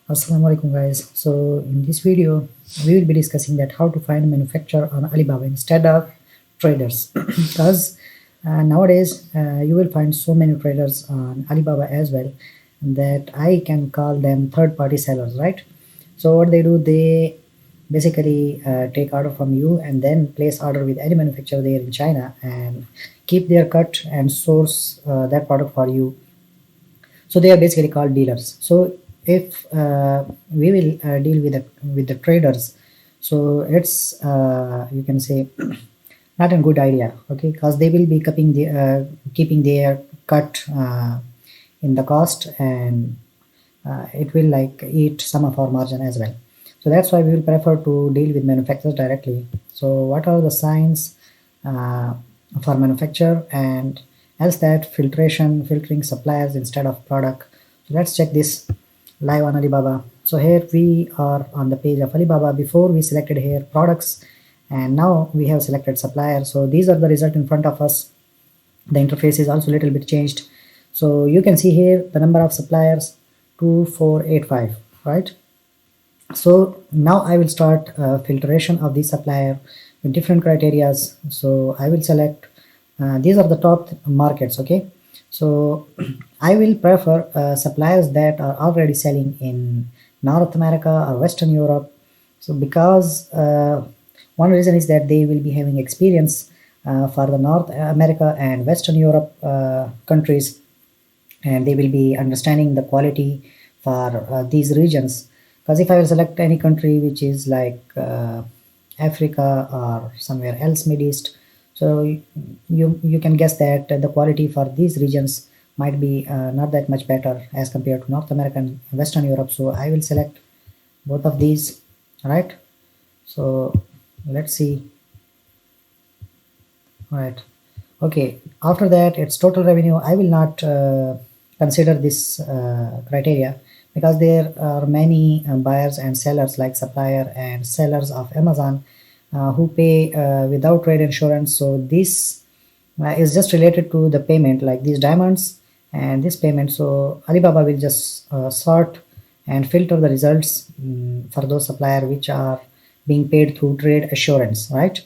Assalamu alaikum guys. So in this video we will be discussing that how to find manufacturer on Alibaba instead of traders because nowadays you will find so many traders on Alibaba as well that I can call them third-party sellers, right? So what they do, they basically take order from you and then place order with any manufacturer there in China and keep their cut and source that product for you. So they are basically called dealers. So if we will deal with the traders, so it's you can say not a good idea, okay, because they will be keeping their cut in the cost, and it will like eat some of our margin as well. So that's why we will prefer to deal with manufacturers directly. So what are the signs uh, for manufacturer, and else that filtering suppliers instead of product. So let's check this live on Alibaba. So here we are on the page of Alibaba. Before we selected here products, and now we have selected supplier. So these are the result in front of us. The interface is also a little bit changed. So you can see here the number of suppliers 2485, right? So now I will start filtration of the supplier with different criterias. So I will select these are the top markets, okay? So I will prefer suppliers that are already selling in North America or Western Europe. So because one reason is that they will be having experience for the North America and Western Europe countries, and they will be understanding the quality for these regions. Because if I will select any country which is like Africa or somewhere else Mid East, so you can guess that the quality for these regions might be not that much better as compared to North America and Western Europe. So I will select both of these, right? So let's see. Right. Okay. After that, it's total revenue. I will not consider this criteria because there are many buyers and sellers like Supplier and sellers of Amazon who pay without trade insurance. So this is just related to the payment, like these diamonds and this payment. So Alibaba will just sort and filter the results for those supplier which are being paid through trade assurance, right?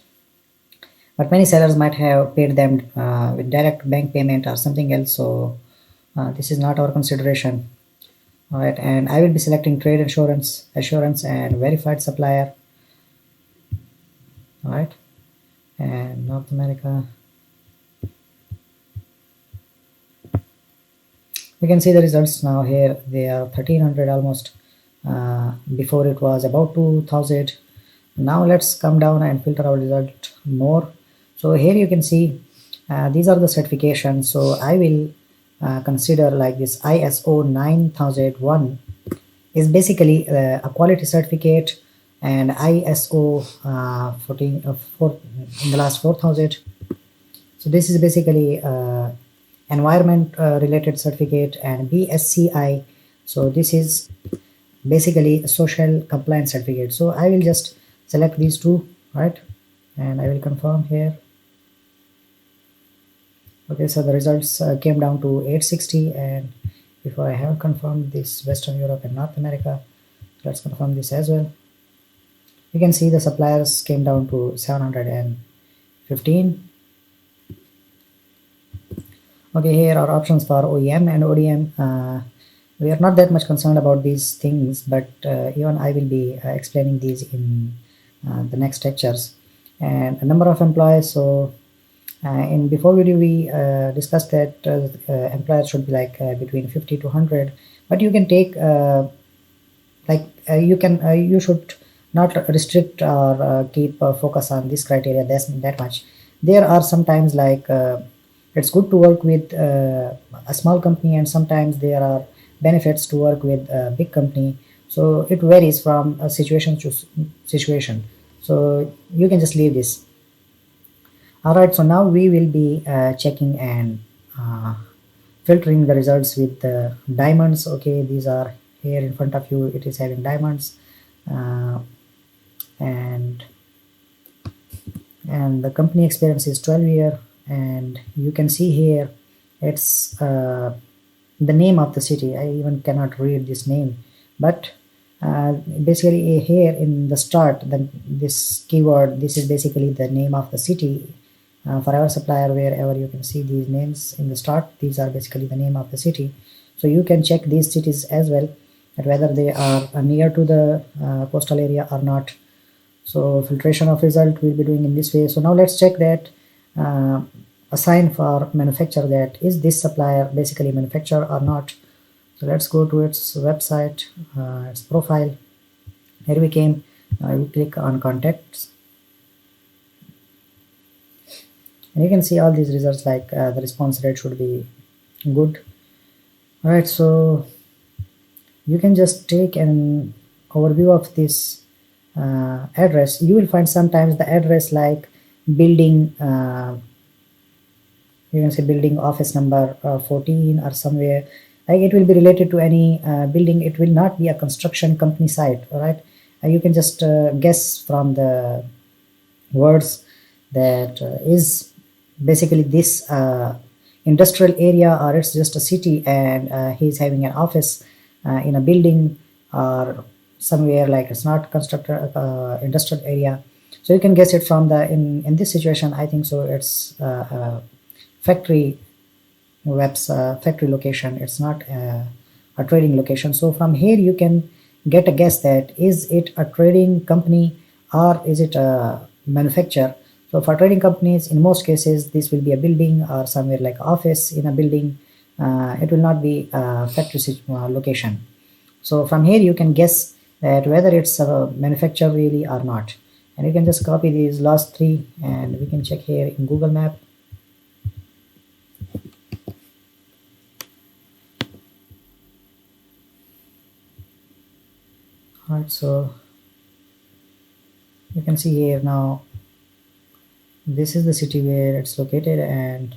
But many sellers might have paid them with direct bank payment or something else. So this is not our consideration. All right, and I will be selecting trade assurance and verified supplier. All right, and North America. You can see the results now here. They are 1300 almost. Before it was about 2000. Now let's come down and filter our result more. So here you can see these are the certifications. So I will consider like this ISO 9001 is basically a quality certificate, and ISO 4 in the last 4000. So this is basically environment related certificate, and BSCI. So this is basically a social compliance certificate. So I will just select these two, right? And I will confirm here. Okay, so the results came down to 860, and before I have confirmed this Western Europe and North America, let's confirm this as well. You can see the suppliers came down to 715. Okay, here are options for OEM and ODM. We are not that much concerned about these things, but even I will be explaining these in the next lectures. And a number of employees. So in before video we discussed that employers should be like between 50 to 100, but you can take you should not restrict or keep focus on this criteria that much. There are sometimes like it's good to work with a small company, and sometimes there are benefits to work with a big company. So it varies from situation to situation. So you can just leave this. All right, so now we will be checking and filtering the results with the diamonds. Okay, these are here in front of you. It is having diamonds, and the company experience is 12 year, and you can see here it's the name of the city. I even cannot read this name, but Basically here in the start, then this keyword, this is basically the name of the city. For our supplier, wherever you can see these names in the start, these are basically the name of the city. So you can check these cities as well, that whether they are near to the coastal area or not. So filtration of result we'll be doing in this way. So now let's check that assign for manufacturer, that is this supplier basically manufacturer or not. So let's go to its website, its profile. Here we came, you click on contacts, and you can see all these results, like the response rate should be good. All right, so you can just take an overview of this address. You will find sometimes the address like building, you can say building office number 14 or somewhere, like it will be related to any building. It will not be a construction company site. All right, you can just guess from the words that is basically this industrial area, or it's just a city, and he's having an office in a building or somewhere, like it's not constructor industrial area. So you can guess it from the in this situation. I think so it's factory factory location. It's not a trading location. So from here you can get a guess that is it a trading company or is it a manufacturer. So for trading companies, in most cases this will be a building or somewhere like office in a building. It will not be a factory location. So from here you can guess that whether it's a manufacturer really or not, and you can just copy these last three and we can check here in Google Map. Alright, so you can see here now this is the city where it's located, and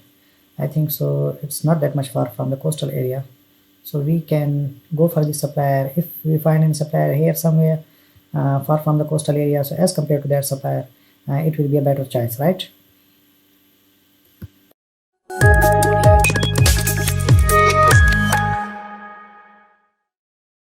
I think so it's not that much far from the coastal area. So we can go for the supplier if we find any supplier here somewhere far from the coastal area. So as compared to that supplier, it will be a better choice, right?